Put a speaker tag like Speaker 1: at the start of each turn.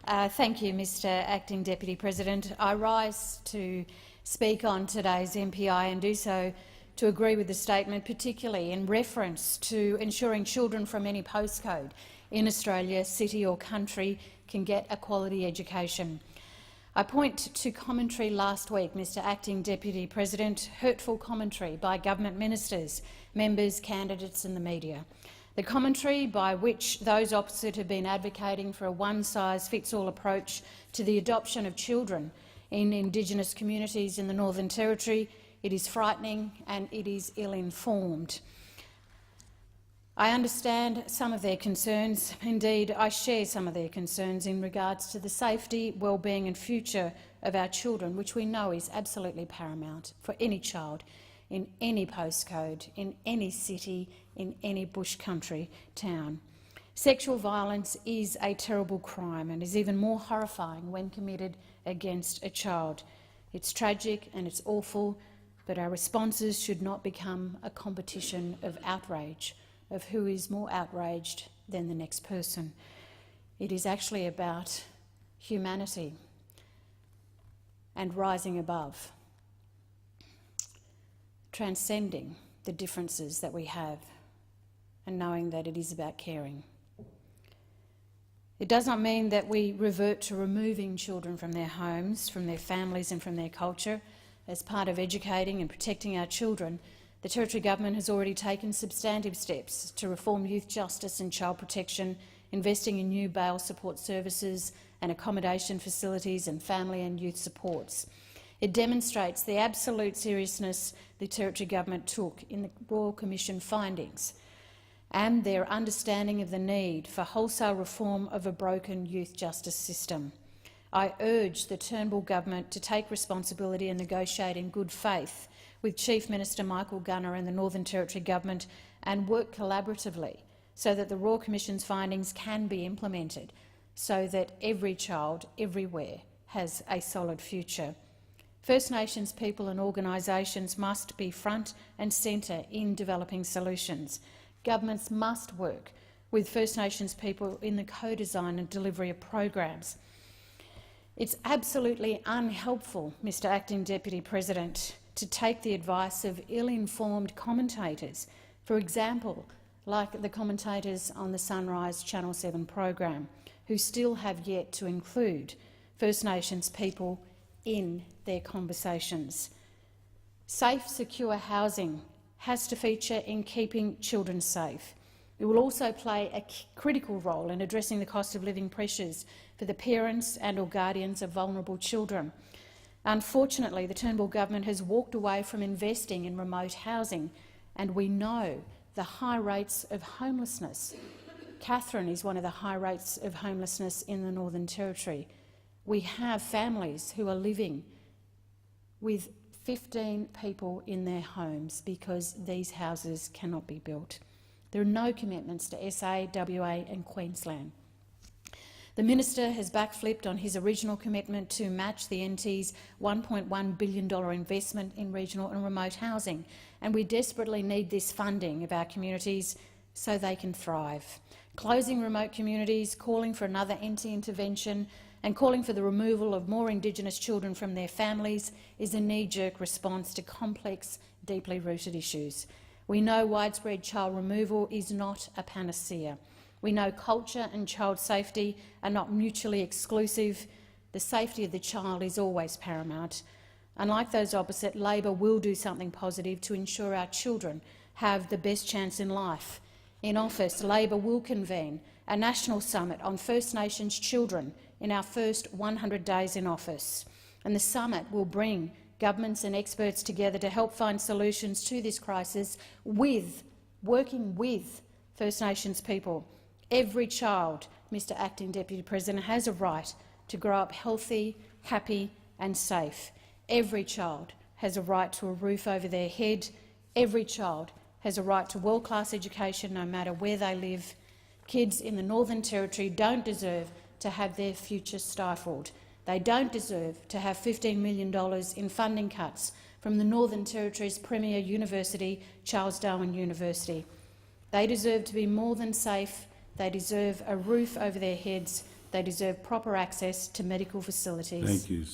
Speaker 1: Thank you, Mr Acting Deputy President. I rise to speak on today's MPI and do so to agree with the statement, particularly in reference to ensuring children from any postcode in Australia, city or country, can get a quality education. I point to commentary last week, Mr Acting Deputy President, hurtful commentary by government ministers, members, candidates and the media. The commentary by which those opposite have been advocating for a one-size-fits-all approach to the adoption of children in Indigenous communities in the Northern Territory, it is frightening and it is ill-informed. I understand some of their concerns. Indeed, I share some of their concerns in regards to the safety, well-being and future of our children, which we know is absolutely paramount for any child in any postcode, in any city, in any bush country town. Sexual violence is a terrible crime and is even more horrifying when committed against a child. It's tragic and it's awful, but our responses should not become a competition of outrage, of who is more outraged than the next person. It is actually about humanity and rising above, transcending the differences that we have and knowing that it is about caring. It does not mean that we revert to removing children from their homes, from their families and from their culture. As part of educating and protecting our children, the Territory Government has already taken substantive steps to reform youth justice and child protection, investing in new bail support services and accommodation facilities and family and youth supports. It demonstrates the absolute seriousness the Territory Government took in the Royal Commission findings and their understanding of the need for wholesale reform of a broken youth justice system. I urge the Turnbull Government to take responsibility and negotiate in good faith with Chief Minister Michael Gunner and the Northern Territory Government and work collaboratively so that the Royal Commission's findings can be implemented so that every child everywhere has a solid future. First Nations people and organisations must be front and centre in developing solutions. Governments must work with First Nations people in the co-design and delivery of programs. It's absolutely unhelpful, Mr Acting Deputy President, to take the advice of ill-informed commentators, for example, like the commentators on the Sunrise Channel 7 program, who still have yet to include First Nations people in their conversations. Safe, secure housing has to feature in keeping children safe. It will also play a critical role in addressing the cost of living pressures for the parents and or guardians of vulnerable children. Unfortunately, the Turnbull Government has walked away from investing in remote housing, and we know the high rates of homelessness. Catherine is one of the high rates of homelessness in the Northern Territory. We have families who are living with 15 people in their homes because these houses cannot be built. There are no commitments to SA, WA and Queensland. The Minister has backflipped on his original commitment to match the NT's $1.1 billion investment in regional and remote housing, and we desperately need this funding of our communities so they can thrive. Closing remote communities, calling for another NT intervention and calling for the removal of more Indigenous children from their families is a knee-jerk response to complex, deeply rooted issues. We know widespread child removal is not a panacea. We know culture and child safety are not mutually exclusive. The safety of the child is always paramount. Unlike those opposite, Labor will do something positive to ensure our children have the best chance in life. In office, Labor will convene a national summit on First Nations children in our first 100 days in office, and the summit will bring governments and experts together to help find solutions to this crisis, working with First Nations people. Every child, Mr Acting Deputy President, has a right to grow up healthy, happy and safe. Every child has a right to a roof over their head. Every child has a right to world-class education no matter where they live. Kids in the Northern Territory don't deserve to have their future stifled. They don't deserve to have $15 million in funding cuts from the Northern Territory's premier university, Charles Darwin University. They deserve to be more than safe. They deserve a roof over their heads. They deserve proper access to medical facilities.
Speaker 2: Thank you.